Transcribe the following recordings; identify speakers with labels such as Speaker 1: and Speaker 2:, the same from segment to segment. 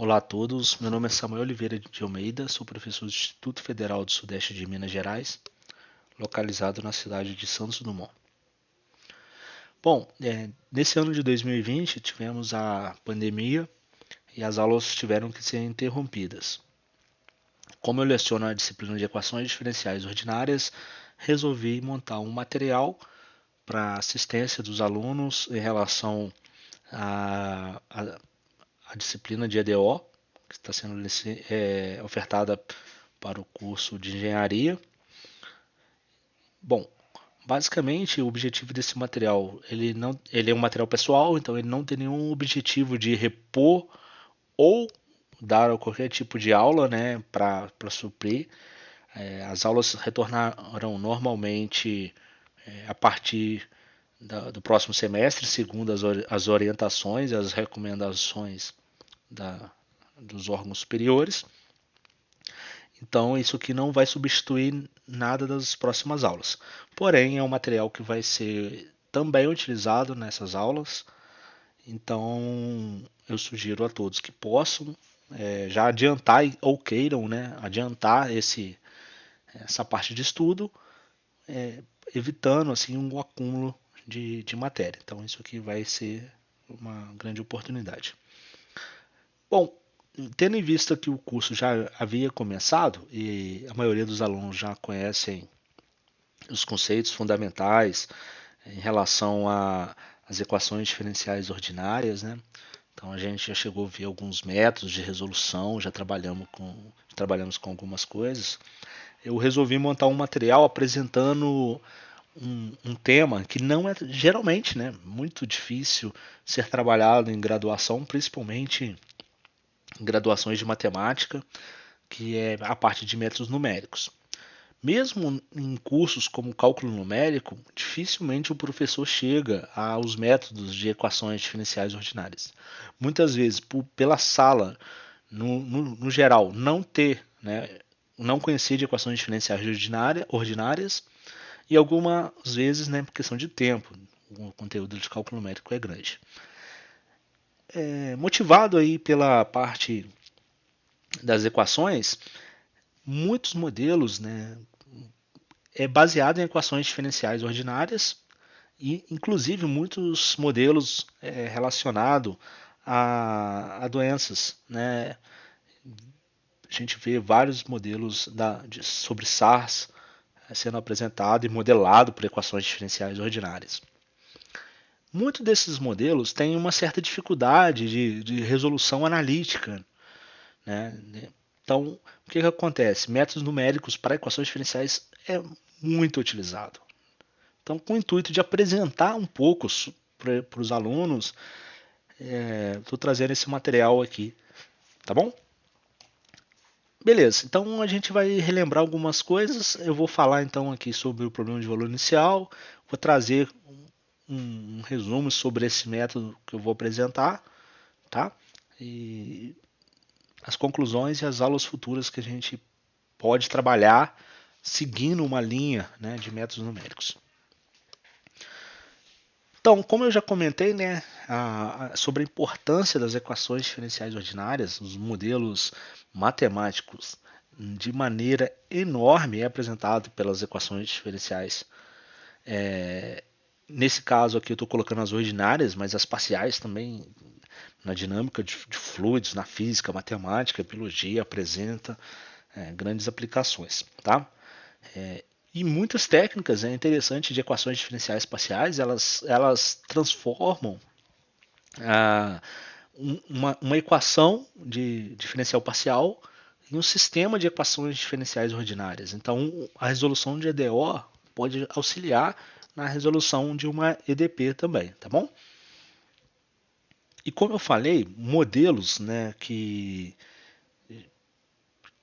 Speaker 1: Olá a todos, meu nome é Samuel Oliveira de Almeida, sou professor do Instituto Federal do Sudeste de Minas Gerais, localizado na cidade de Santos Dumont. Bom, nesse ano de 2020 tivemos a pandemia e as aulas tiveram que ser interrompidas. Como eu leciono a disciplina de equações diferenciais ordinárias, resolvi montar um material para assistência dos alunos em relação à disciplina de EDO, que está sendo ofertada para o curso de engenharia. Bom, basicamente o objetivo desse material, ele é um material pessoal, então ele não tem nenhum objetivo de repor ou dar qualquer tipo de aula, né, para suprir. As aulas retornarão normalmente a partir do próximo semestre, segundo as orientações e as recomendações da, dos órgãos superiores. Então, isso aqui não vai substituir nada das próximas aulas. Porém, é um material que vai ser também utilizado nessas aulas. Então, eu sugiro a todos que possam já adiantar ou queiram, né, adiantar essa parte de estudo, evitando assim um acúmulo de matéria. Então, isso aqui vai ser uma grande oportunidade. Bom, tendo em vista que o curso já havia começado e a maioria dos alunos já conhecem os conceitos fundamentais em relação às equações diferenciais ordinárias, né? Então a gente já chegou a ver alguns métodos de resolução, trabalhamos com algumas coisas. Eu resolvi montar um material apresentando um tema que não é geralmente, né, muito difícil ser trabalhado em graduação, principalmente em graduações de matemática, que é a parte de métodos numéricos. Mesmo em cursos como cálculo numérico, dificilmente o professor chega aos métodos de equações diferenciais ordinárias. Muitas vezes, pela sala, no geral, não ter, né, não conhecer de equações diferenciais ordinárias, e algumas vezes, né, por questão de tempo, o conteúdo de cálculo numérico é grande. Motivado aí pela parte das equações, muitos modelos, né, baseado em equações diferenciais ordinárias e, inclusive, muitos modelos relacionados a doenças, né? A gente vê vários modelos sobre SARS sendo apresentado e modelado por equações diferenciais ordinárias. Muitos desses modelos têm uma certa dificuldade de resolução analítica, né? Então, o que acontece? Métodos numéricos para equações diferenciais é muito utilizado. Então, com o intuito de apresentar um pouco para os alunos, estou trazendo esse material aqui, tá bom? Beleza, então a gente vai relembrar algumas coisas. Eu vou falar então aqui sobre o problema de valor inicial, vou trazer um resumo sobre esse método que eu vou apresentar, tá? E as conclusões e as aulas futuras que a gente pode trabalhar seguindo uma linha, né, de métodos numéricos. Então, como eu já comentei, né, sobre a importância das equações diferenciais ordinárias, os modelos matemáticos, de maneira enorme é apresentado pelas equações diferenciais. Nesse caso aqui eu estou colocando as ordinárias, mas as parciais também, na dinâmica de fluidos, na física, matemática, biologia, apresenta grandes aplicações, tá? E muitas técnicas interessantes de equações diferenciais parciais, elas transformam ah, uma equação de diferencial parcial em um sistema de equações diferenciais ordinárias. Então, a resolução de EDO pode auxiliar na resolução de uma EDP também, tá bom? E como eu falei, modelos, né, que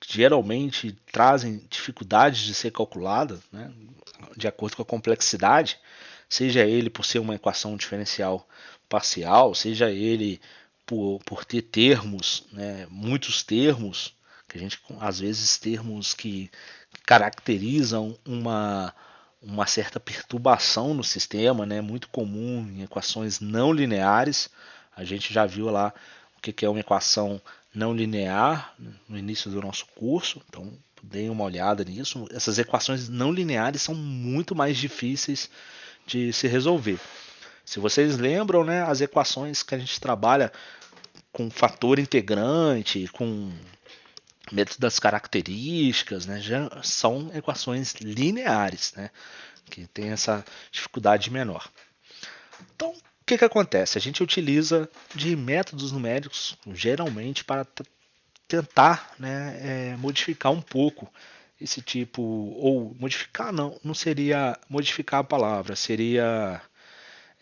Speaker 1: geralmente trazem dificuldades de ser calculada, né, de acordo com a complexidade, seja ele por ser uma equação diferencial parcial, seja ele por ter termos, né, muitos termos, que a gente às vezes termos que caracterizam uma certa perturbação no sistema, né, muito comum em equações não lineares. A gente já viu lá o que é uma equação não linear no início do nosso curso, então deem uma olhada nisso. Essas equações não lineares são muito mais difíceis de se resolver. Se vocês lembram, né, as equações que a gente trabalha com fator integrante, com método das características, né, já são equações lineares, né, que tem essa dificuldade menor. Então, o que acontece? A gente utiliza de métodos numéricos, geralmente, para tentar, né, modificar um pouco esse tipo, ou modificar não seria modificar a palavra, seria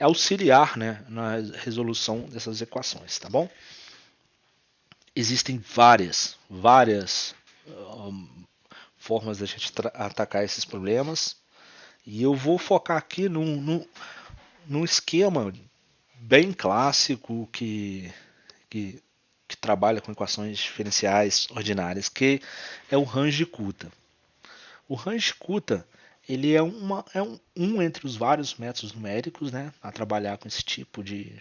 Speaker 1: auxiliar, né, na resolução dessas equações, tá bom? Existem várias formas da gente atacar esses problemas e eu vou focar aqui num esquema bem clássico que, que trabalha com equações diferenciais ordinárias, que é o Range-Kutta. O Range-Kutta ele é um entre os vários métodos numéricos, né, a trabalhar com esse tipo de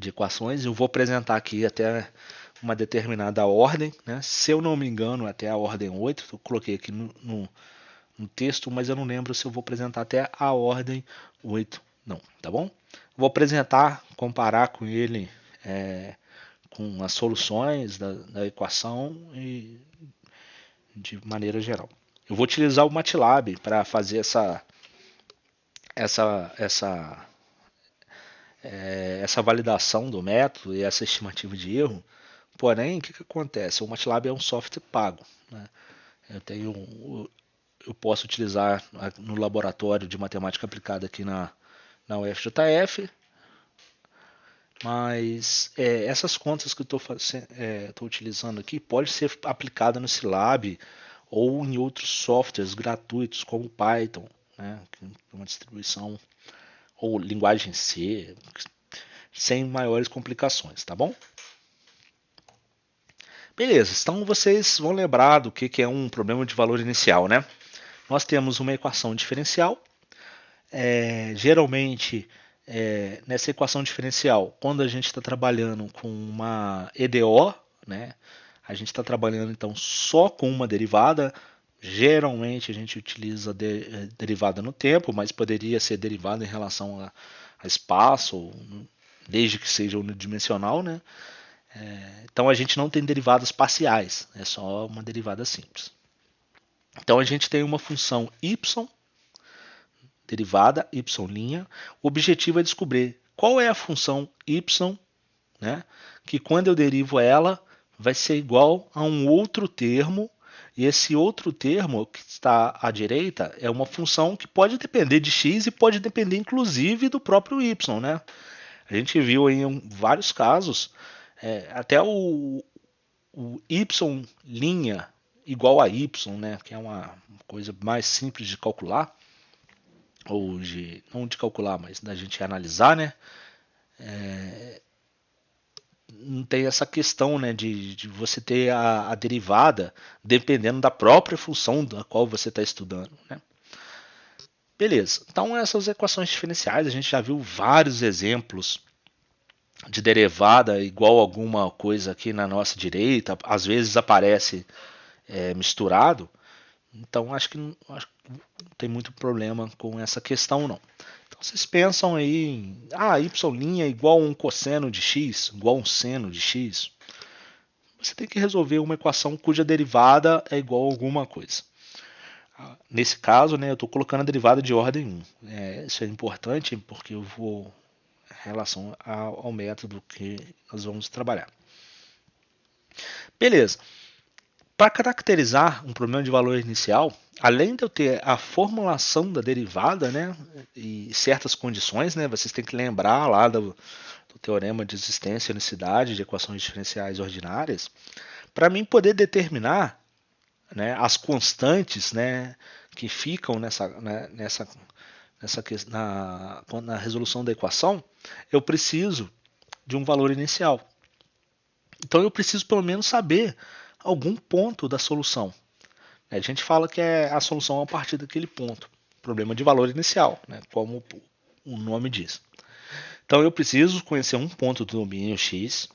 Speaker 1: equações. Eu vou apresentar aqui até uma determinada ordem, né? Se eu não me engano, até a ordem 8, eu coloquei aqui no texto, mas eu não lembro se eu vou apresentar até a ordem 8, não, tá bom? Vou apresentar, comparar com ele com as soluções da equação e de maneira geral. Eu vou utilizar o MATLAB para fazer essa, essa, essa validação do método e essa estimativa de erro. Porém, o que acontece? O MATLAB é um software pago, né? Eu posso utilizar no laboratório de matemática aplicada aqui na UFJF, mas essas contas que eu estou utilizando aqui pode ser aplicada no Scilab ou em outros softwares gratuitos como Python, né, que é uma distribuição, ou linguagem C, sem maiores complicações, tá bom? Beleza, então vocês vão lembrar do que é um problema de valor inicial, né? Nós temos uma equação diferencial. Geralmente, nessa equação diferencial, quando a gente está trabalhando com uma EDO, né, a gente está trabalhando então só com uma derivada. Geralmente a gente utiliza derivada no tempo, mas poderia ser derivada em relação a espaço, desde que seja unidimensional, né? Então a gente não tem derivadas parciais, é só uma derivada simples. Então a gente tem uma função y, derivada y'. O objetivo é descobrir qual é a função y, né, que quando eu derivo ela vai ser igual a um outro termo, e esse outro termo que está à direita é uma função que pode depender de x e pode depender inclusive do próprio y, né? A gente viu em vários casos até o y' igual a y, né, que é uma coisa mais simples de calcular, ou não de calcular, mas da gente analisar, né? Não tem essa questão, né, de você ter a derivada dependendo da própria função da qual você está estudando, né? Beleza. Então essas equações diferenciais a gente já viu vários exemplos de derivada igual a alguma coisa aqui na nossa direita, às vezes aparece misturado. Então acho que não tem muito problema com essa questão não. Então vocês pensam aí em y' é igual a um cosseno de x, igual a um seno de x. Você tem que resolver uma equação cuja derivada é igual a alguma coisa. Nesse caso, né, eu estou colocando a derivada de ordem 1. Isso é importante porque eu vou em relação ao método que nós vamos trabalhar. Beleza. Para caracterizar um problema de valor inicial, além de eu ter a formulação da derivada, né, e certas condições, né, vocês têm que lembrar lá do teorema de existência e unicidade de equações diferenciais ordinárias, para mim poder determinar, né, as constantes, né, que ficam na resolução da equação, eu preciso de um valor inicial. Então eu preciso pelo menos saber algum ponto da solução. A gente fala que é a solução a partir daquele ponto, problema de valor inicial, né, como o nome diz. Então eu preciso conhecer um ponto do domínio X,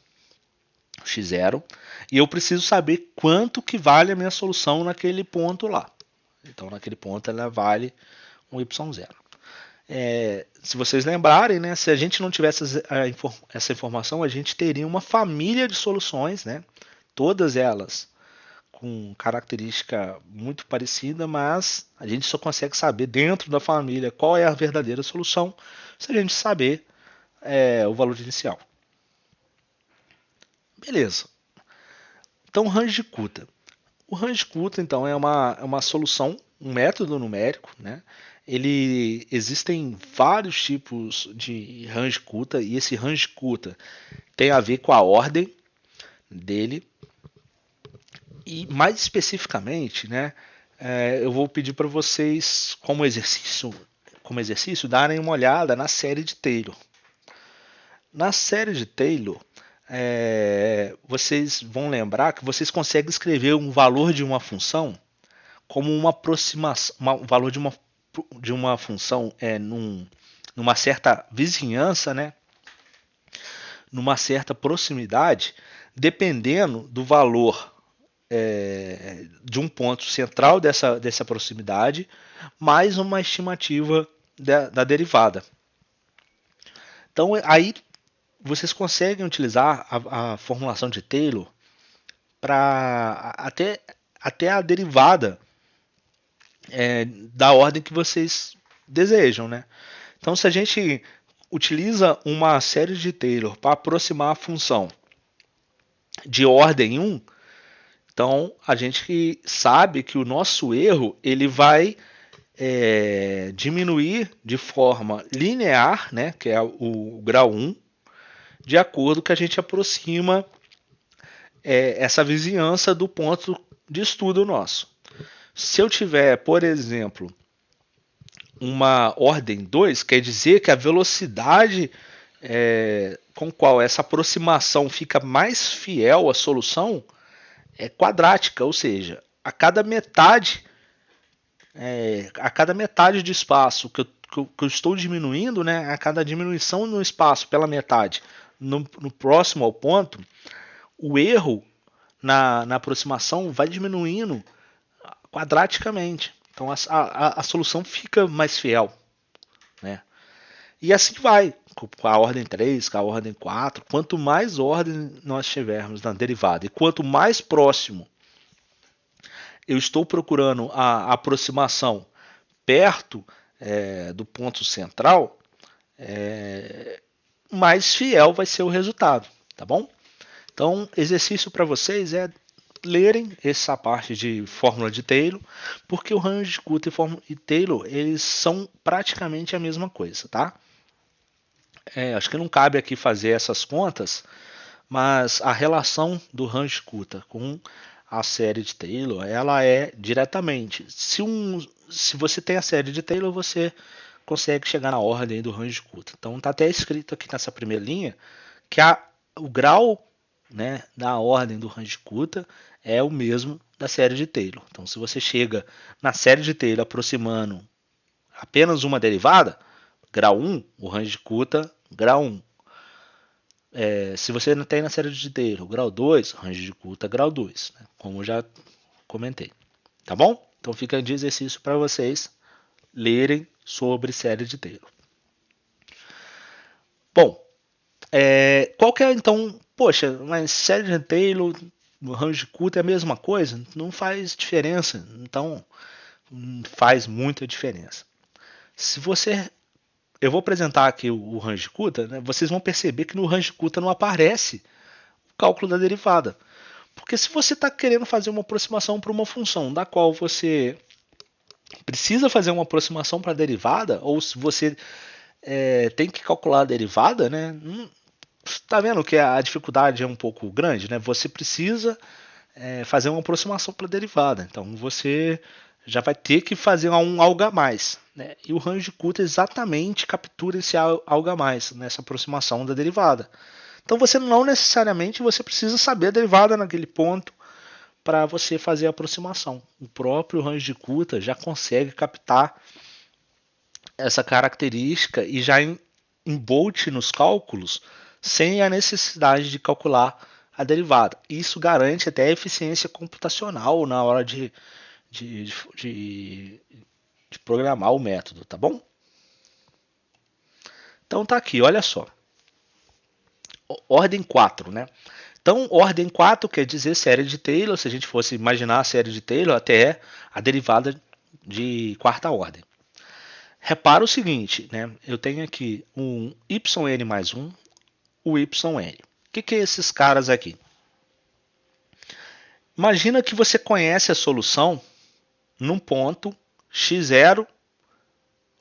Speaker 1: x0, e eu preciso saber quanto que vale a minha solução naquele ponto lá. Então, naquele ponto ela vale um y0. Se vocês lembrarem, né, se a gente não tivesse essa informação, a gente teria uma família de soluções, né, todas elas com característica muito parecida, mas a gente só consegue saber dentro da família qual é a verdadeira solução se a gente saber o valor inicial. Beleza. Então, Range-Kutta. O Range-Kutta, então, é uma solução, um método numérico, né? Existem vários tipos de Range-Kutta, e esse Range-Kutta tem a ver com a ordem dele. E mais especificamente, né, eu vou pedir para vocês, como exercício, darem uma olhada na série de Taylor. Na série de Taylor, vocês vão lembrar que vocês conseguem escrever um valor de uma função como uma aproximação, um valor de uma função numa certa vizinhança, né, numa certa proximidade, dependendo do valor de um ponto central dessa proximidade, mais uma estimativa da derivada. Então, aí vocês conseguem utilizar a formulação de Taylor para até a derivada da ordem que vocês desejam, né? Então, se a gente utiliza uma série de Taylor para aproximar a função de ordem 1, então a gente sabe que o nosso erro ele vai diminuir de forma linear, né, que é o grau 1, de acordo que a gente aproxima essa vizinhança do ponto de estudo nosso. Se eu tiver, por exemplo, uma ordem 2, quer dizer que a velocidade com qual essa aproximação fica mais fiel à solução é quadrática, ou seja, a cada metade de espaço que eu estou diminuindo, né, a cada diminuição no espaço pela metade no próximo ao ponto, o erro na aproximação vai diminuindo quadraticamente. Então a solução fica mais fiel, né? E assim vai, com a ordem 3, com a ordem 4. Quanto mais ordem nós tivermos na derivada e quanto mais próximo eu estou procurando a aproximação perto do ponto central, mais fiel vai ser o resultado, tá bom? Então, exercício para vocês é lerem essa parte de fórmula de Taylor, porque o Range-Kutta e Taylor eles são praticamente a mesma coisa, tá? Acho que não cabe aqui fazer essas contas, mas a relação do Range-Kutta com a série de Taylor, ela é diretamente. Se você tem a série de Taylor, você consegue chegar na ordem do Range-Kutta. Então está até escrito aqui nessa primeira linha que o grau, né, da ordem do Range-Kutta é o mesmo da série de Taylor. Então se você chega na série de Taylor aproximando apenas uma derivada, grau 1, o Range-Kutta, grau 1. Se você não tem na série de Taylor, grau 2, Range-Kutta, grau 2, né, como eu já comentei. Tá bom? Então fica de exercício para vocês lerem sobre série de Taylor. Bom, qual que é então, poxa, mas série de Taylor, Range-Kutta é a mesma coisa? Não faz diferença. Então, faz muita diferença. Eu vou apresentar aqui o Range-Kutta, né, vocês vão perceber que no Range-Kutta não aparece o cálculo da derivada. Porque se você está querendo fazer uma aproximação para uma função da qual você precisa fazer uma aproximação para a derivada, ou se você tem que calcular a derivada, né, tá vendo que a dificuldade é um pouco grande, né? Você precisa fazer uma aproximação para a derivada. Então você já vai ter que fazer algo a mais, né? E o Range-Kutta exatamente captura esse algo a mais nessa aproximação da derivada. Então você não necessariamente você precisa saber a derivada naquele ponto para você fazer a aproximação. O próprio Range-Kutta já consegue captar essa característica e já embolte nos cálculos sem a necessidade de calcular a derivada. Isso garante até eficiência computacional na hora de, de, de programar o método, tá bom? Então tá aqui, olha só. Ordem 4, né? Então, ordem 4 quer dizer série de Taylor. Se a gente fosse imaginar a série de Taylor, até a derivada de quarta ordem. Repara o seguinte, né? Eu tenho aqui um yn mais 1, o yn. O que é esses caras aqui? Imagina que você conhece a solução num ponto x0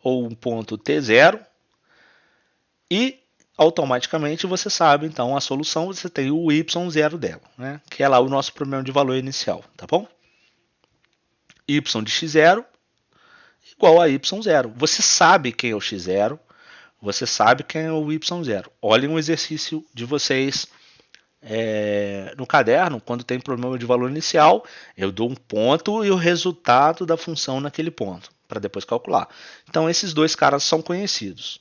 Speaker 1: ou um ponto t0 e automaticamente você sabe então a solução, você tem o y0 dela, né? Que é lá o nosso problema de valor inicial, tá bom? Y de x0 igual a y0. Você sabe quem é o x0, você sabe quem é o y0. Olhem um exercício de vocês no caderno, quando tem problema de valor inicial, eu dou um ponto e o resultado da função naquele ponto, para depois calcular. Então esses dois caras são conhecidos.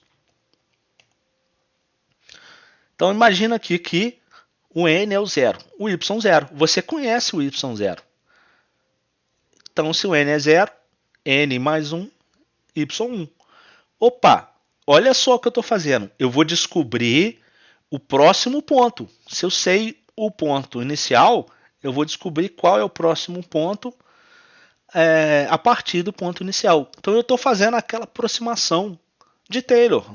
Speaker 1: Então imagina aqui que o n é o zero, o y0. Você conhece o y0. Então se o n é zero, n mais 1, y1. Opa, olha só o que eu estou fazendo. Eu vou descobrir o próximo ponto. Se eu sei o ponto inicial, eu vou descobrir qual é o próximo ponto a partir do ponto inicial. Então eu estou fazendo aquela aproximação de Taylor,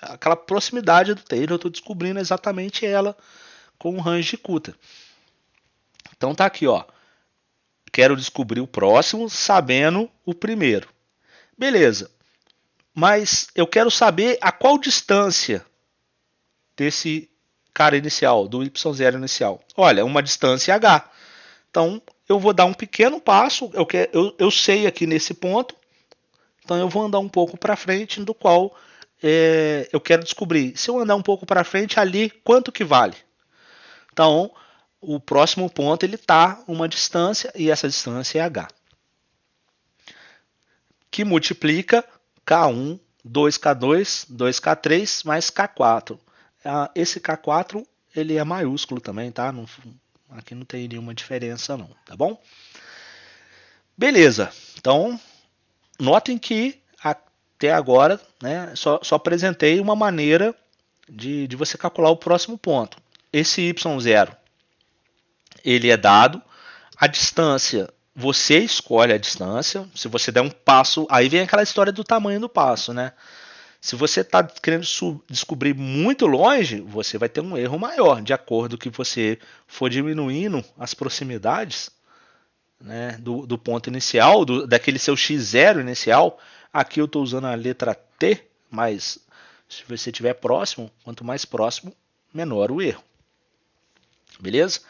Speaker 1: aquela proximidade do Taylor, eu estou descobrindo exatamente ela com o range de Coulter. Então tá aqui, ó. Quero descobrir o próximo sabendo o primeiro. Beleza. Mas eu quero saber a qual distância desse cara inicial, do y0 inicial. Olha, uma distância h. Então, eu vou dar um pequeno passo, eu sei aqui nesse ponto, então eu vou andar um pouco para frente, do qual eu quero descobrir. Se eu andar um pouco para frente, ali, quanto que vale? Então, o próximo ponto, ele está uma distância, e essa distância é h. Que multiplica K1, 2K2, 2K3 mais K4. Esse K4 ele é maiúsculo também, tá? Aqui não tem nenhuma diferença não, tá bom? Beleza, então notem que até agora, né, só apresentei uma maneira de você calcular o próximo ponto. Esse y0 ele é dado, a distância, você escolhe a distância. Se você der um passo, aí vem aquela história do tamanho do passo, né? Se você está querendo descobrir muito longe, você vai ter um erro maior. De acordo que você for diminuindo as proximidades, né, do ponto inicial, daquele seu x0 inicial. Aqui eu estou usando a letra T, mas se você estiver próximo, quanto mais próximo, menor o erro. Beleza?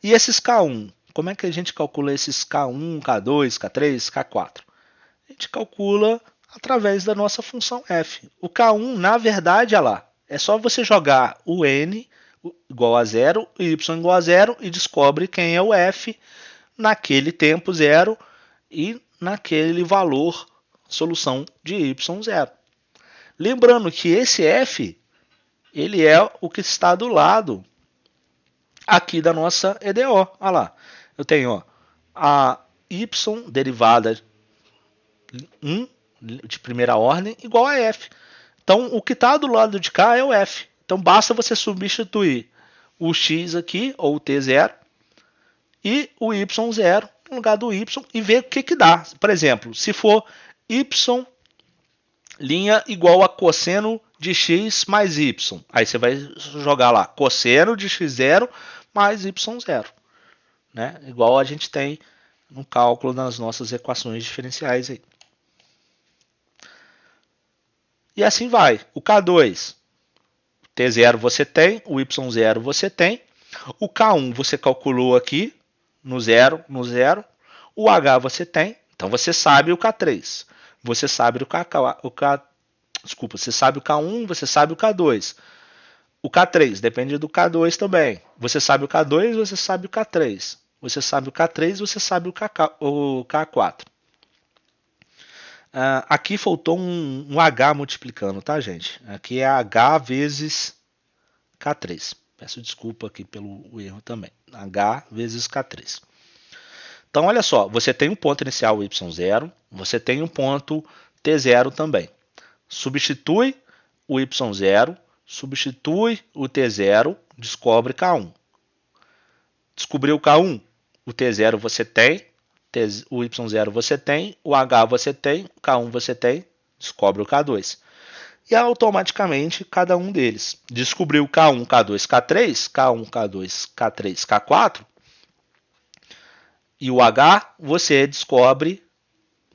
Speaker 1: E esses K1? Como é que a gente calcula esses K1, K2, K3, K4? A gente calcula através da nossa função f. O K1, na verdade, olha lá, é só você jogar o n igual a 0, o y igual a 0 e descobre quem é o f naquele tempo 0 e naquele valor, solução de y0. Lembrando que esse f, ele é o que está do lado aqui da nossa EDO. Olha lá, eu tenho ó, a y derivada 1 de primeira ordem igual a f. Então, o que está do lado de cá é o f. Então, basta você substituir o x aqui, ou o t0, e o y0 no lugar do y e ver o que dá. Por exemplo, se for y' igual a cosseno de x mais y. Aí você vai jogar lá cosseno de x0 mais y0. Né? Igual a gente tem no cálculo das nossas equações diferenciais aí. E assim vai. O K2, T0 você tem, o Y0 você tem. O K1 você calculou aqui, no 0, no 0. O H você tem, então você sabe o K3. Você sabe desculpa, você sabe o K1, você sabe o K2. O K3 depende do K2 também. Você sabe o K2, você sabe o K3. Você sabe o K3, você sabe o K4. Aqui faltou um H multiplicando, tá, gente? Aqui é H vezes K3. Peço desculpa aqui pelo erro também. H vezes K3. Então, olha só, você tem um ponto inicial y0, você tem um ponto t0 também. Substitui o y0, substitui o t0, descobre K1. Descobriu K1, o t0 você tem, o y0 você tem, o h você tem, o K1 você tem, descobre o K2. E automaticamente cada um deles descobriu K1, K2, K3, K1, K2, K3, K4, e o H você descobre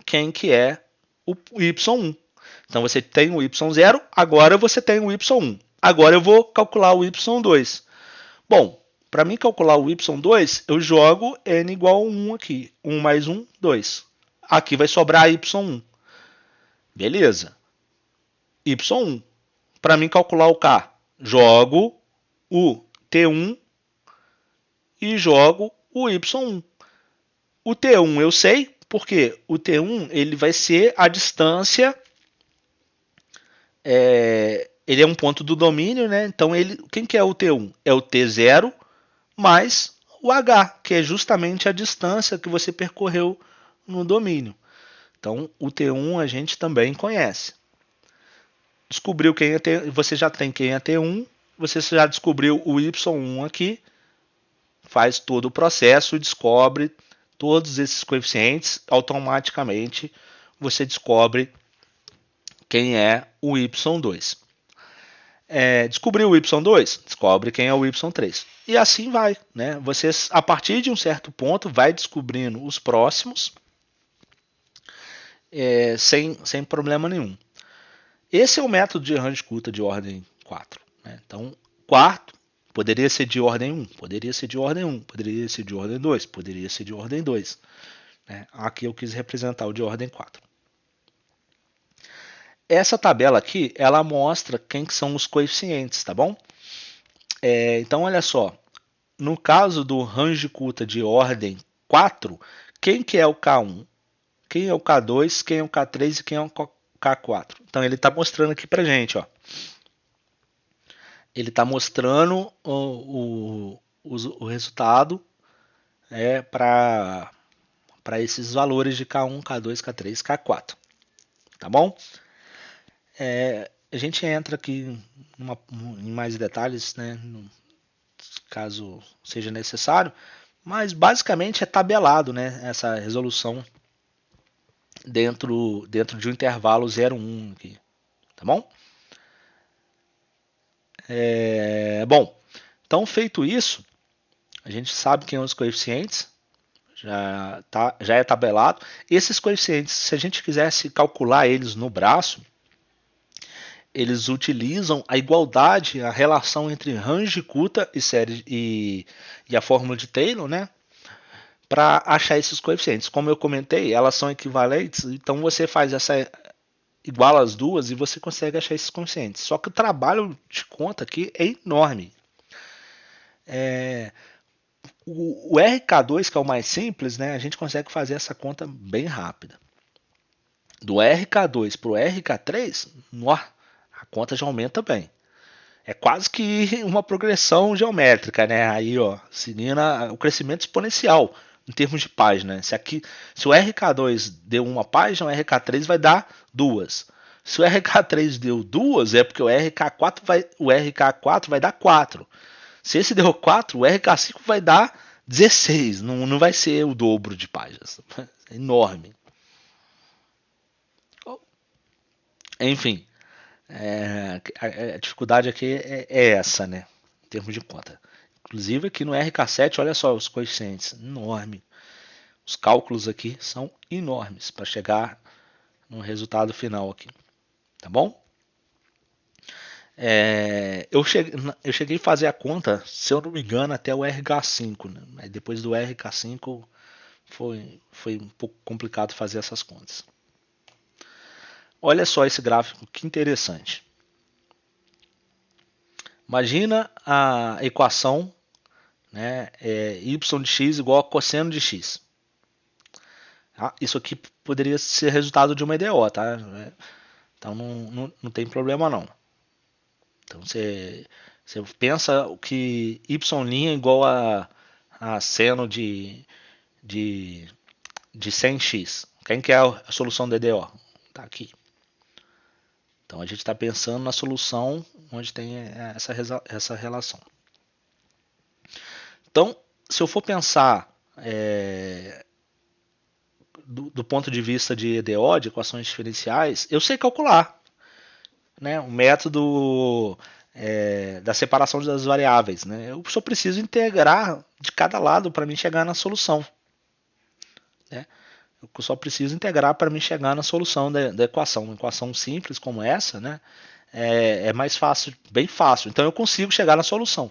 Speaker 1: quem que é o Y1. Então você tem o Y0, agora você tem o Y1. Agora eu vou calcular o Y2. Bom, para mim calcular o Y2, eu jogo N igual a 1 aqui. 1 mais 1, 2. Aqui vai sobrar Y1. Beleza. Y1. Para mim calcular o K, jogo o T1 e jogo o Y1. O T1 eu sei, porque o T1 ele vai ser a distância, ele é um ponto do domínio, né? Então quem que é o T1? É o T0 mais o H, que é justamente a distância que você percorreu no domínio. Então o T1 a gente também conhece. Descobriu quem é T1, você já tem quem é T1, você já descobriu o Y1 aqui, faz todo o processo e descobre todos esses coeficientes, automaticamente você descobre quem é o Y2. Descobriu o Y2, descobre quem é o Y3. E assim vai, né? Você, a partir de um certo ponto, vai descobrindo os próximos sem problema nenhum. Esse é o método de Runge-Kutta de ordem 4. Né? Então, quarto poderia ser de ordem 1, poderia ser de ordem 1, poderia ser de ordem 2, poderia ser de ordem 2. Né? Aqui eu quis representar o de ordem 4. Essa tabela aqui, ela mostra quem que são os coeficientes, tá bom? Então, olha só. No caso do Runge-Kutta de ordem 4, quem que é o K1? Quem é o K2? Quem é o K3 e quem é o K4? Então, ele está mostrando aqui pra gente, ó. Ele está mostrando o resultado para esses valores de K1, K2, K3, K4. Tá bom? A gente entra aqui em mais detalhes, né, caso seja necessário, mas basicamente é tabelado, né, essa resolução dentro de um intervalo 0,1 aqui, tá bom? Bom, então feito isso, a gente sabe quem são os coeficientes, já é tabelado. Esses coeficientes, se a gente quisesse calcular eles no braço, eles utilizam a igualdade, a relação entre Runge-Kutta e a fórmula de Taylor, né? Para achar esses coeficientes. Como eu comentei, elas são equivalentes, então você faz iguala as duas e você consegue achar esses coeficientes. Só que o trabalho de conta aqui é enorme. O RK2, que é o mais simples, né, a gente consegue fazer essa conta bem rápida. Do RK2 para o RK3, a conta já aumenta bem. É quase que uma progressão geométrica, né? Aí, ó, seguindo o crescimento exponencial em termos de página. Se o RK2 deu uma página, o RK3 vai dar duas. Se o RK3 deu duas, é porque o RK4 vai dar 4. Se esse deu 4, o RK5 vai dar 16. Não vai ser o dobro de páginas. É enorme. Enfim, a dificuldade aqui é essa, né? Em termos de conta. Inclusive aqui no RK7, olha só os coeficientes, enorme. Os cálculos aqui são enormes para chegar no resultado final aqui, tá bom? Eu cheguei a fazer a conta, se eu não me engano, até o RK5, né? Depois do RK5 foi um pouco complicado fazer essas contas. Olha só esse gráfico, que interessante. Imagina a equação, né, y de x igual a cosseno de x. Isso aqui poderia ser resultado de uma EDO, tá? Então não tem problema não. Então Você pensa que y' igual a seno de, de 100x. Quem que é a solução do EDO? Está aqui. Então a gente está pensando na solução onde tem essa relação. Então, se eu for pensar do ponto de vista de EDO, de equações diferenciais, eu sei calcular, né, o método da separação das variáveis. Né? Eu só preciso integrar de cada lado para mim chegar na solução. Né? Eu só preciso integrar para mim chegar na solução da equação. Uma equação simples como essa, né, é mais fácil, bem fácil. Então eu consigo chegar na solução.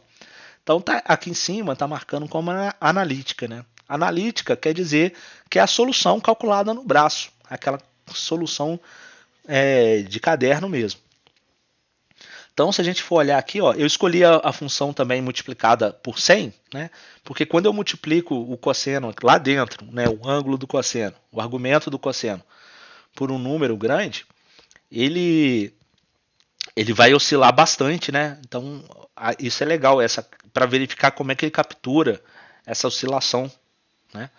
Speaker 1: Então tá, aqui em cima está marcando como analítica. Né? Analítica quer dizer que é a solução calculada no braço, aquela solução de caderno mesmo. Então, se a gente for olhar aqui, ó, eu escolhi a função também multiplicada por 100, né? Porque quando eu multiplico o cosseno lá dentro, né, o ângulo do cosseno, o argumento do cosseno, por um número grande, ele vai oscilar bastante, né? Então, isso é legal para verificar como é que ele captura essa oscilação, né?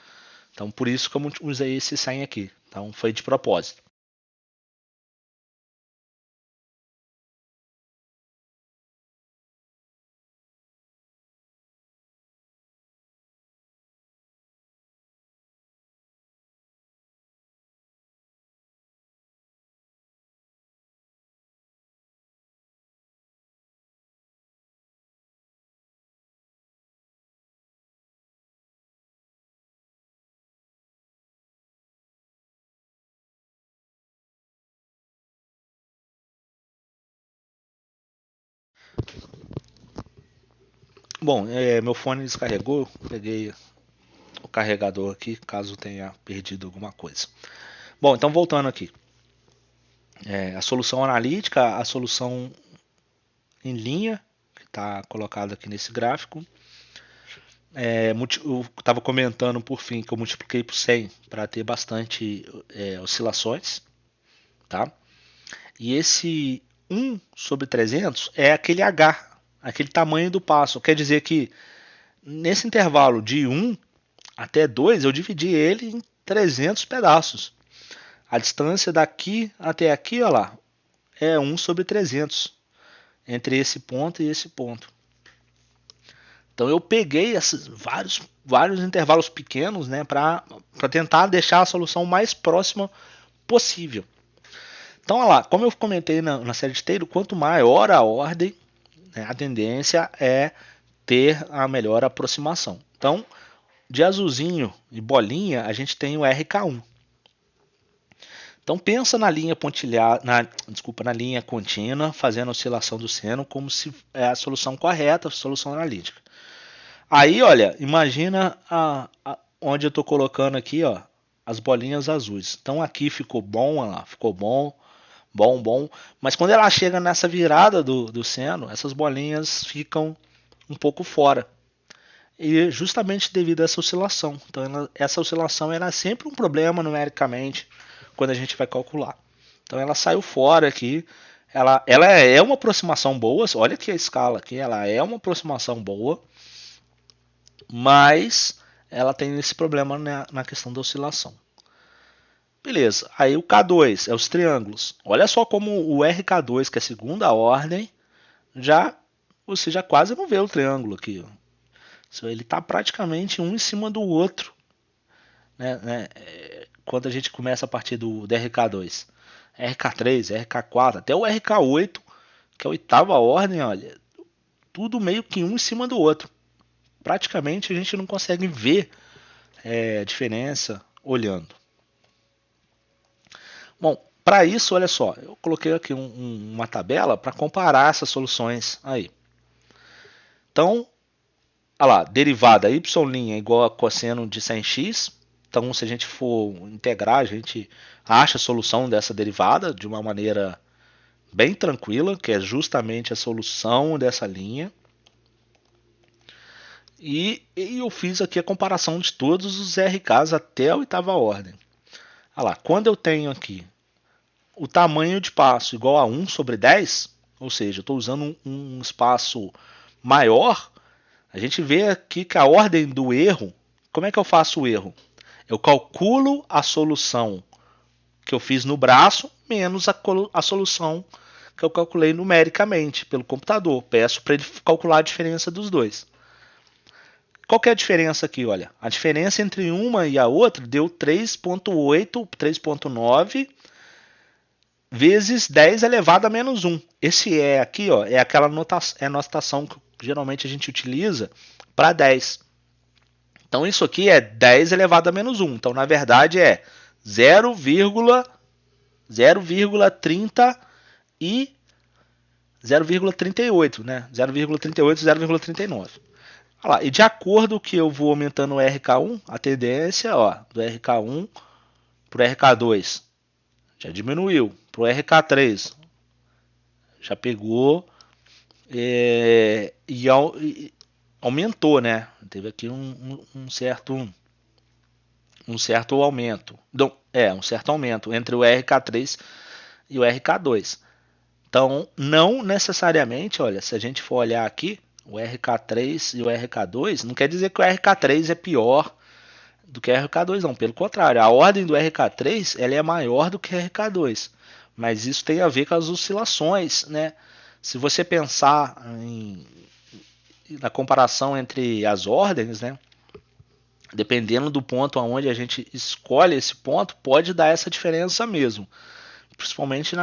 Speaker 1: Então, por isso que eu usei esse 100 aqui. Então, foi de propósito. Bom, meu fone descarregou, peguei o carregador aqui, caso tenha perdido alguma coisa. Bom, então voltando aqui. A solução analítica, a solução em linha, que está colocada aqui nesse gráfico. Eu estava comentando por fim que eu multipliquei por 100 para ter bastante oscilações. Tá? E esse 1 sobre 300 é aquele H, aquele tamanho do passo. Quer dizer que nesse intervalo de 1 até 2 eu dividi ele em 300 pedaços. A distância daqui até aqui, olha lá, é 1 sobre 300 entre esse ponto e esse ponto. Então eu peguei esses vários intervalos pequenos, né, para tentar deixar a solução mais próxima possível. Então, olha lá, como eu comentei na série de Taylor, quanto maior a ordem, né, a tendência é ter a melhor aproximação. Então, de azulzinho e bolinha, a gente tem o RK1. Então pensa na linha pontilhada, na linha contínua, fazendo a oscilação do seno como se é a solução correta, a solução analítica. Aí, olha, imagina onde eu estou colocando aqui, ó, as bolinhas azuis. Então aqui ficou bom, olha lá, ficou bom. Mas quando ela chega nessa virada do seno, essas bolinhas ficam um pouco fora. E justamente devido a essa oscilação. Então essa oscilação era sempre um problema numericamente quando a gente vai calcular. Então ela saiu fora aqui. Ela é uma aproximação boa. Olha aqui a escala aqui. Ela é uma aproximação boa. Mas ela tem esse problema na questão da oscilação. Beleza. Aí o K2 é os triângulos. Olha só como o RK2, que é a segunda ordem, você já quase não vê o triângulo aqui. Ele está praticamente um em cima do outro, né? Quando a gente começa a partir do RK2. RK3, RK4, até o RK8, que é a oitava ordem, olha, tudo meio que um em cima do outro. Praticamente a gente não consegue ver a diferença olhando. Bom, para isso, olha só, eu coloquei aqui uma tabela para comparar essas soluções aí. Então, olha lá, derivada y' é igual a cosseno de 100x. Então, se a gente for integrar, a gente acha a solução dessa derivada de uma maneira bem tranquila, que é justamente a solução dessa linha. E eu fiz aqui a comparação de todos os RKs até a oitava ordem. Olha lá, quando eu tenho aqui o tamanho de passo igual a 1 sobre 10, ou seja, eu estou usando um espaço maior, a gente vê aqui que a ordem do erro, como é que eu faço o erro? Eu calculo a solução que eu fiz no braço menos a solução que eu calculei numericamente pelo computador. Peço para ele calcular a diferença dos dois. Qual que é a diferença aqui? Olha, a diferença entre uma e a outra deu 3,8, 3,9 vezes 10 elevado a menos 1. Esse é aqui, ó, é aquela notação que geralmente a gente utiliza para 10. Então isso aqui é 10 elevado a menos 1. Então na verdade é 0,30 e 0,38, né? 0,38 e 0,39. Olha lá, e de acordo que eu vou aumentando o RK1, a tendência, ó, do RK1 para o RK2 já diminuiu, para o RK3 já pegou e aumentou, né? Teve aqui um certo aumento. Um certo aumento entre o RK3 e o RK2. Então, não necessariamente, olha, se a gente for olhar aqui, o RK3 e o RK2, não quer dizer que o RK3 é pior do que o RK2, não. Pelo contrário, a ordem do RK3 ela é maior do que o RK2. Mas isso tem a ver com as oscilações, né? Se você pensar na comparação entre as ordens, né? Dependendo do ponto aonde a gente escolhe esse ponto, pode dar essa diferença mesmo, principalmente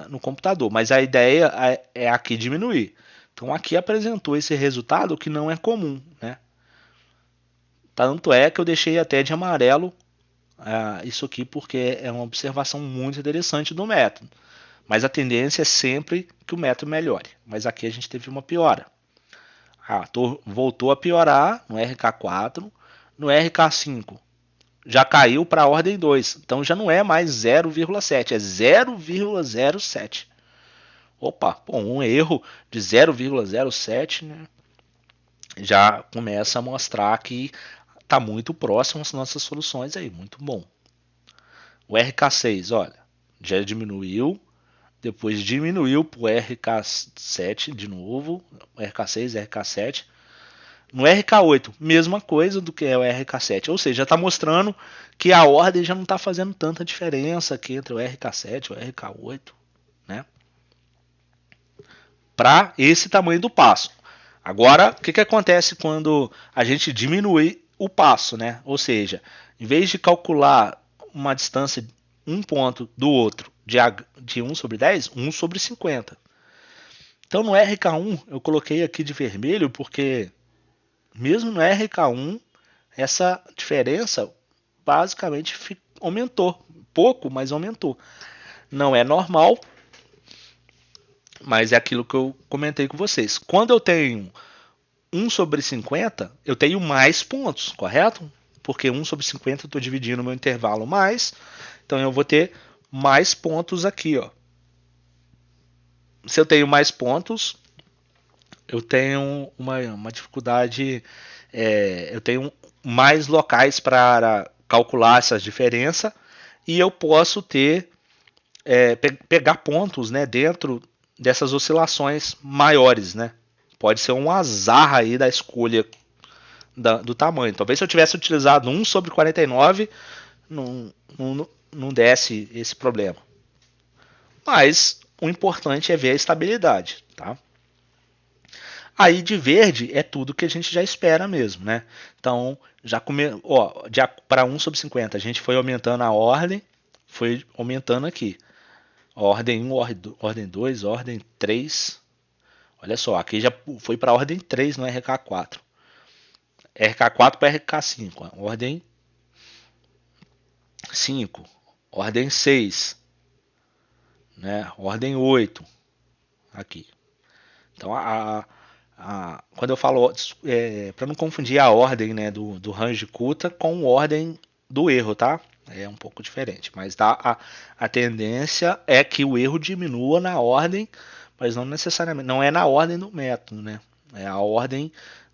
Speaker 1: no computador. Mas a ideia é aqui diminuir. Então aqui apresentou esse resultado que não é comum, né? Tanto é que eu deixei até de amarelo isso aqui porque é uma observação muito interessante do método. Mas a tendência é sempre que o método melhore. Mas aqui a gente teve uma piora. Voltou a piorar no RK4, no RK5 já caiu para a ordem 2. Então já não é mais 0,7, é 0,07. Opa, um erro de 0,07, né, já começa a mostrar que está muito próximo às nossas soluções aí, muito bom. O RK6, olha, já diminuiu, depois diminuiu para o RK7 de novo, RK6, RK7. No RK8, mesma coisa do que é o RK7, ou seja, está mostrando que a ordem já não está fazendo tanta diferença aqui entre o RK7 e o RK8, né? Para esse tamanho do passo. Agora, o que acontece quando a gente diminui o passo, né? Ou seja, em vez de calcular uma distância um ponto do outro de 1 sobre 10, 1 sobre 50. Então no RK1 eu coloquei aqui de vermelho porque mesmo no RK1 essa diferença basicamente aumentou. Pouco, mas aumentou. Não é normal, mas é aquilo que eu comentei com vocês. Quando eu tenho 1 sobre 50, eu tenho mais pontos, correto? Porque 1 sobre 50 eu estou dividindo o meu intervalo mais, então eu vou ter mais pontos aqui, ó. Se eu tenho mais pontos, eu tenho uma dificuldade, eu tenho mais locais para calcular essa diferença e eu posso ter pegar pontos, né, dentro dessas oscilações maiores, né? Pode ser um azar aí da escolha do tamanho. Talvez se eu tivesse utilizado 1 sobre 49, não desse esse problema. Mas o importante é ver a estabilidade, tá? Aí de verde é tudo que a gente já espera mesmo, né? Então, para 1 sobre 50, a gente foi aumentando a ordem, foi aumentando aqui. Ordem 1, ordem 2, ordem 3. Olha só, aqui já foi para a ordem 3 no RK4. RK4 para RK5. Ordem 5. Ordem 6. Né? Ordem 8. Aqui. Então, quando eu falo, para não confundir a ordem, né, do range Kuta com a ordem do erro, tá? É um pouco diferente, mas a tendência é que o erro diminua na ordem, mas não necessariamente, não é na ordem do método, né? É a ordem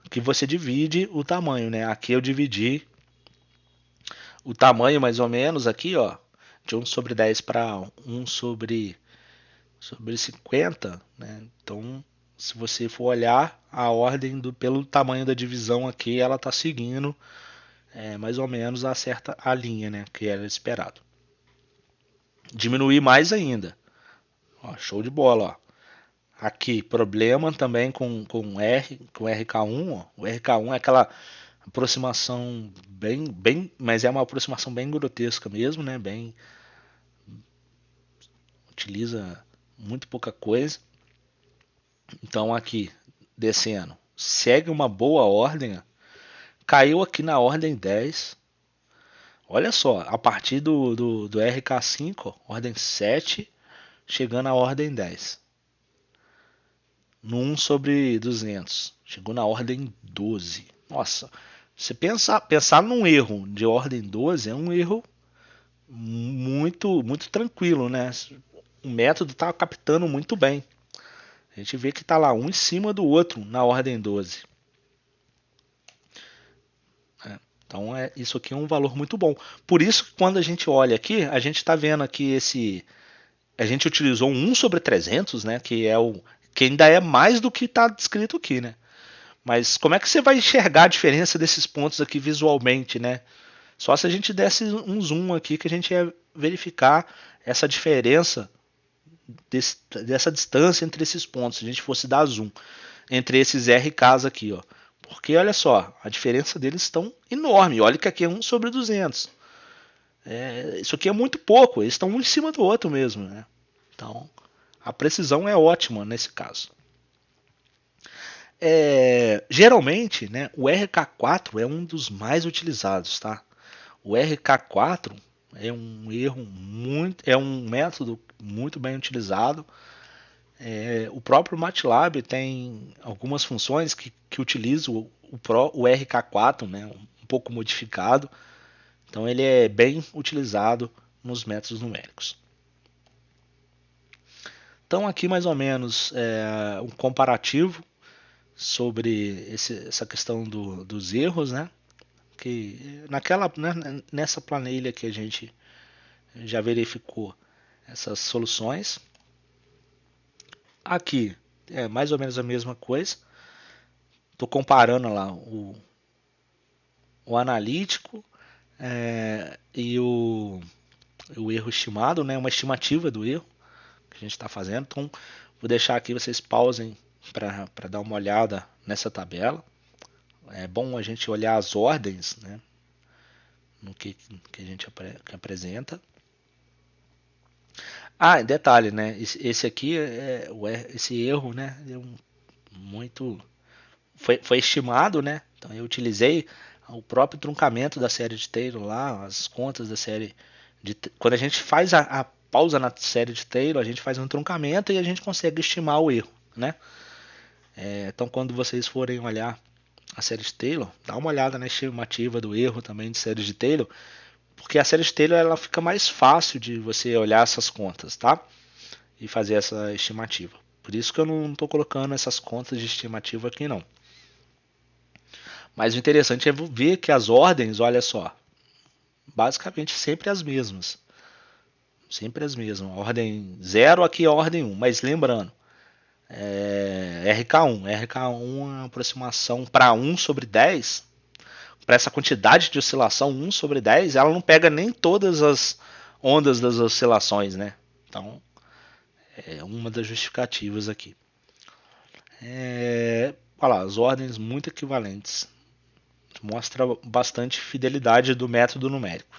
Speaker 1: que você divide o tamanho, né? Aqui eu dividi o tamanho mais ou menos aqui, ó, de 1 sobre 10 para 1 sobre sobre 50, né? Então, se você for olhar a ordem pelo tamanho da divisão aqui, ela está seguindo mais ou menos acerta a linha, né? Que era esperado. Diminuir mais ainda. Ó, show de bola, ó. Aqui, problema também com RK1. Ó. O RK1 é aquela aproximação mas é uma aproximação bem grotesca mesmo, né? Bem, utiliza muito pouca coisa. Então aqui, descendo, segue uma boa ordem, ó. Caiu aqui na ordem 10. Olha só, a partir do RK5, ó, ordem 7, chegando à ordem 10. No 1 sobre 200, chegou na ordem 12. Nossa, você pensar num erro de ordem 12 é um erro muito tranquilo, né? O método está captando muito bem. A gente vê que está lá um em cima do outro na ordem 12. Então isso aqui é um valor muito bom. Por isso que quando a gente olha aqui, a gente está vendo aqui a gente utilizou um 1 sobre 300, né? Que ainda é mais do que está descrito aqui, né? Mas como é que você vai enxergar a diferença desses pontos aqui visualmente, né? Só se a gente desse um zoom aqui que a gente ia verificar essa diferença dessa distância entre esses pontos, se a gente fosse dar zoom entre esses RKs aqui, ó. Porque olha só, a diferença deles estão enorme. Olha que aqui é 1 sobre 200. Isso aqui é muito pouco, eles estão um em cima do outro mesmo, né? Então, a precisão é ótima nesse caso. Geralmente, né, o RK4 é um dos mais utilizados, tá? O RK4 é um método muito bem utilizado. O próprio MATLAB tem algumas funções que utilizam o RK4, né, um pouco modificado. Então ele é bem utilizado nos métodos numéricos. Então aqui mais ou menos um comparativo sobre essa questão dos erros, né? Que nessa planilha que a gente já verificou essas soluções. Aqui é mais ou menos a mesma coisa. Estou comparando lá o analítico e o erro estimado, né? Uma estimativa do erro que a gente está fazendo. Então vou deixar aqui, vocês pausem para dar uma olhada nessa tabela. É bom a gente olhar as ordens, né? No que a gente apresenta. Detalhe, né? Esse aqui esse erro, né? Foi estimado, né? Então eu utilizei o próprio truncamento da série de Taylor lá, as contas da série quando a gente faz a pausa na série de Taylor, a gente faz um truncamento e a gente consegue estimar o erro, né? Então quando vocês forem olhar a série de Taylor, dá uma olhada na estimativa do erro também de série de Taylor, porque a série de Taylor ela fica mais fácil de você olhar essas contas, tá? E fazer essa estimativa. Por isso que eu não estou colocando essas contas de estimativa aqui não. Mas o interessante é ver que as ordens, olha só, basicamente sempre as mesmas. Sempre as mesmas. Ordem 0 aqui é a ordem 1. Mas lembrando, RK1. RK1 é uma aproximação para 1 sobre 10. Para essa quantidade de oscilação 1 sobre 10, ela não pega nem todas as ondas das oscilações, né? Então, é uma das justificativas aqui. Olha lá, as ordens muito equivalentes. Mostra bastante fidelidade do método numérico.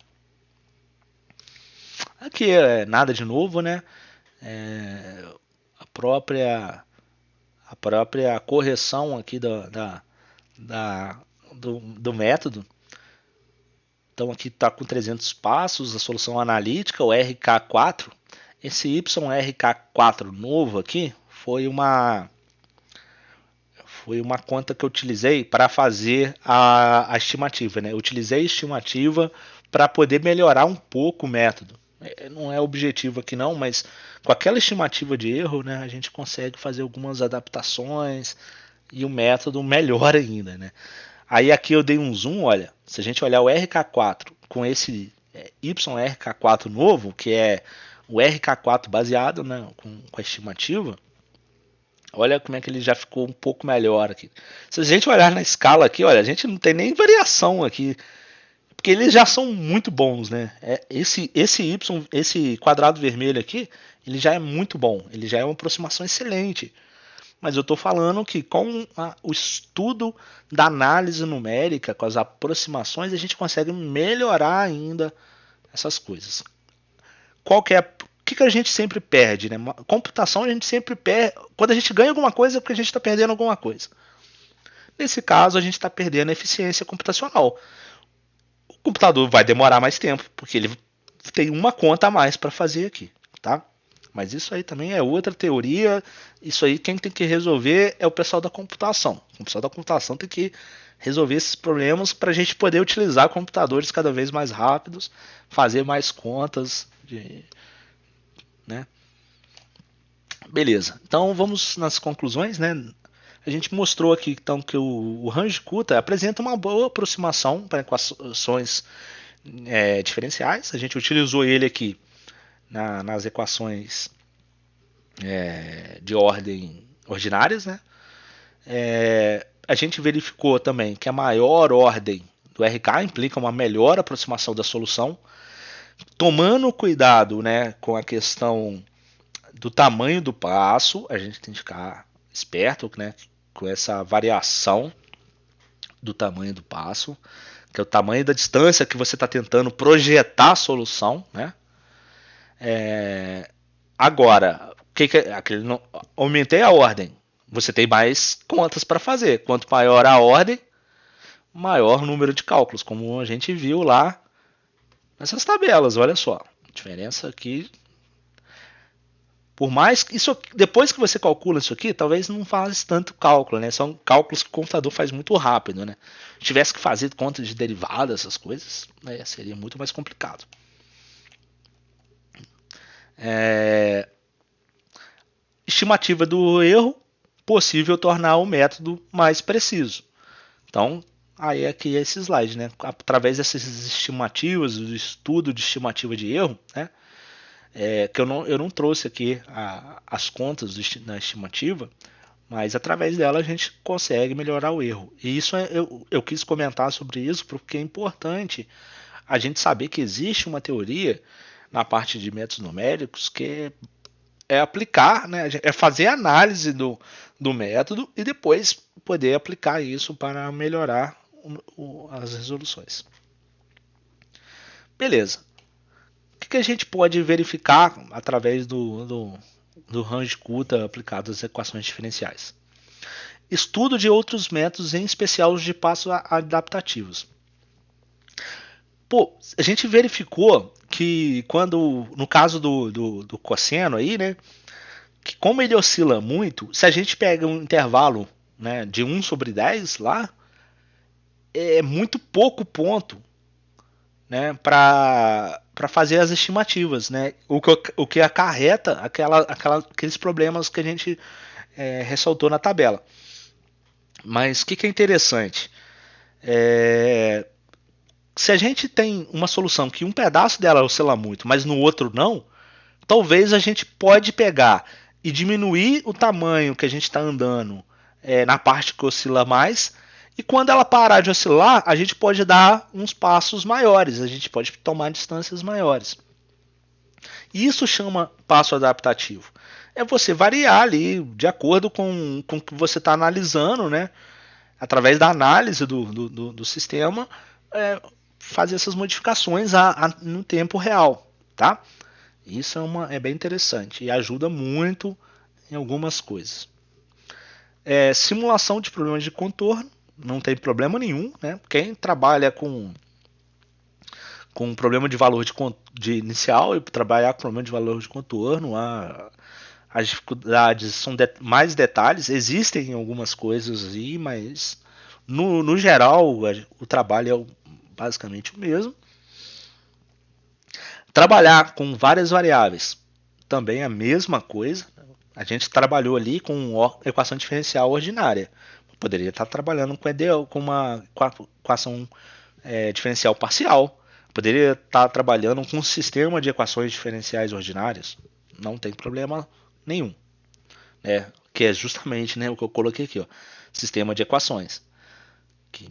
Speaker 1: Aqui é nada de novo, né? A própria correção aqui do método. Então aqui está com 300 passos, a solução analítica, o RK4. Esse YRK4 novo aqui foi uma conta que eu utilizei para fazer a estimativa, né? Eu utilizei a estimativa para poder melhorar um pouco o método. Não é objetivo aqui não, mas com aquela estimativa de erro, né, a gente consegue fazer algumas adaptações e o método melhora ainda, né? Aí aqui eu dei um zoom, olha, se a gente olhar o RK4 com esse YRK4 novo, que é o RK4 baseado, né, com a estimativa, olha como é que ele já ficou um pouco melhor aqui. Se a gente olhar na escala aqui, olha, a gente não tem nem variação aqui, porque eles já são muito bons, né? Esse Y, esse quadrado vermelho aqui, ele já é muito bom, ele já é uma aproximação excelente. Mas eu estou falando que com o estudo da análise numérica, com as aproximações, a gente consegue melhorar ainda essas coisas. Qual que é o que a gente sempre perde, né? Computação a gente sempre perde. Quando a gente ganha alguma coisa é porque a gente está perdendo alguma coisa. Nesse caso, a gente está perdendo a eficiência computacional. O computador vai demorar mais tempo, porque ele tem uma conta a mais para fazer aqui, tá? Mas isso aí também é outra teoria. Isso aí quem tem que resolver é o pessoal da computação. O pessoal da computação tem que resolver esses problemas para a gente poder utilizar computadores cada vez mais rápidos, fazer mais contas, né? Beleza. Então vamos nas conclusões, né? A gente mostrou aqui então que o Range-Kutta apresenta uma boa aproximação para equações diferenciais. A gente utilizou ele aqui nas equações de ordem ordinárias, né? A gente verificou também que a maior ordem do RK implica uma melhor aproximação da solução, tomando cuidado, né, com a questão do tamanho do passo. A gente tem que ficar esperto, né, com essa variação do tamanho do passo, que é o tamanho da distância que você está tentando projetar a solução, né? Agora, aumentei a ordem. Você tem mais contas para fazer. Quanto maior a ordem, maior número de cálculos, como a gente viu lá nessas tabelas. Olha só, a diferença aqui. Por mais que isso, depois que você calcula isso aqui, talvez não faz tanto cálculo, né? São cálculos que o computador faz muito rápido, né? Se tivesse que fazer conta de derivada, essas coisas, né, seria muito mais complicado. Estimativa do erro, possível tornar o método mais preciso. Então, aí aqui é esse slide, né? Através dessas estimativas, do estudo de estimativa de erro, né? Que eu não trouxe aqui as contas da estimativa, mas através dela a gente consegue melhorar o erro. E isso eu quis comentar sobre isso porque é importante a gente saber que existe uma teoria na parte de métodos numéricos que é aplicar, né, é fazer análise do método e depois poder aplicar isso para melhorar as resoluções. Beleza. O que a gente pode verificar através do Range-Kutta aplicado às equações diferenciais? Estudo de outros métodos, em especial os de passos adaptativos. Pô, a gente verificou que quando, no caso do cosseno aí, né, que como ele oscila muito, se a gente pega um intervalo, né, de 1 sobre 10 lá, é muito pouco ponto, né, para fazer as estimativas, né, o que acarreta aqueles problemas que a gente ressaltou na tabela. Mas o que é interessante? Se a gente tem uma solução que um pedaço dela oscila muito, mas no outro não, talvez a gente pode pegar e diminuir o tamanho que a gente está andando na parte que oscila mais, e quando ela parar de oscilar, a gente pode dar uns passos maiores, a gente pode tomar distâncias maiores. E isso chama passo adaptativo. É você variar ali de acordo com o que você está analisando, né? Através da análise do sistema, fazer essas modificações no tempo real, tá? Isso é bem interessante e ajuda muito em algumas coisas. Simulação de problemas de contorno, não tem problema nenhum, né? Quem trabalha com problema de valor de inicial e trabalhar com problema de valor de contorno, as dificuldades são mais detalhes, existem algumas coisas aí, mas no geral o trabalho é basicamente o mesmo. Trabalhar com várias variáveis também é a mesma coisa. A gente trabalhou ali com equação diferencial ordinária. Poderia estar trabalhando com uma equação diferencial parcial. Poderia estar trabalhando com um sistema de equações diferenciais ordinárias, não tem problema nenhum, né? Que é justamente, né, o que eu coloquei aqui, ó, sistema de equações, que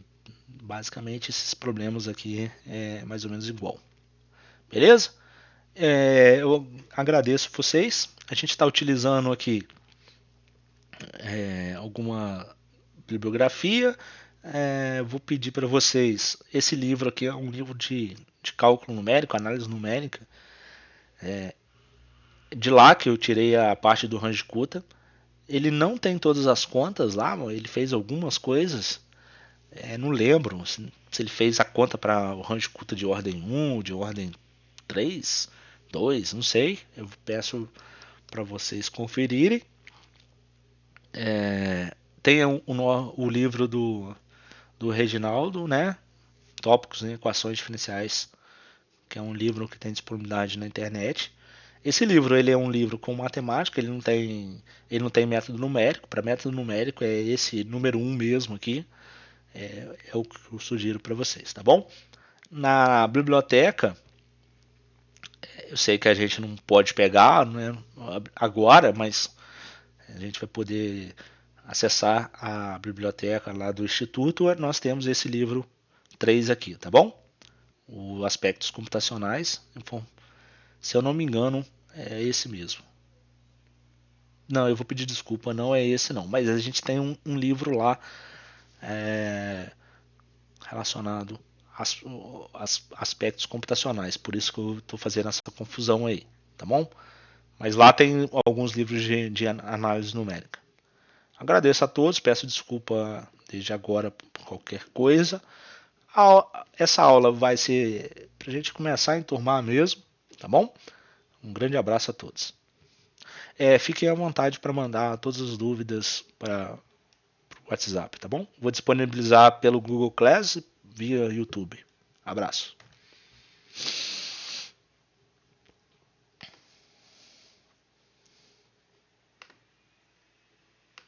Speaker 1: basicamente esses problemas aqui é mais ou menos igual, beleza? Eu agradeço vocês. A gente está utilizando aqui alguma bibliografia. Vou pedir para vocês. Esse livro aqui é um livro de cálculo numérico, análise numérica. De lá que eu tirei a parte do Range Kuta. Ele não tem todas as contas lá, ele fez algumas coisas. Não lembro se ele fez a conta para o Range Kuta de ordem 1, de ordem 3, 2, não sei. Eu peço para vocês conferirem. Tem o livro do Reginaldo, né? Tópicos em equações diferenciais, que é um livro que tem disponibilidade na internet. Esse livro ele é um livro com matemática, ele não tem método numérico. Para método numérico é esse número 1 mesmo aqui. É o que eu sugiro para vocês, tá bom? Na biblioteca, eu sei que a gente não pode pegar, né, agora, mas a gente vai poder acessar a biblioteca lá do Instituto. Nós temos esse livro 3 aqui, tá bom? Os aspectos computacionais, se eu não me engano, é esse mesmo. Não, eu vou pedir desculpa, não é esse não. Mas a gente tem um livro lá é, relacionado aos aspectos computacionais. Por isso que eu estou fazendo essa confusão aí, tá bom? Mas lá tem alguns livros de análise numérica. Agradeço a todos, peço desculpa desde agora por qualquer coisa. Essa aula vai ser para a gente começar a enturmar mesmo, tá bom? Um grande abraço a todos. Fiquem à vontade para mandar todas as dúvidas para o WhatsApp, tá bom? Vou disponibilizar pelo Google Class via YouTube. Abraço.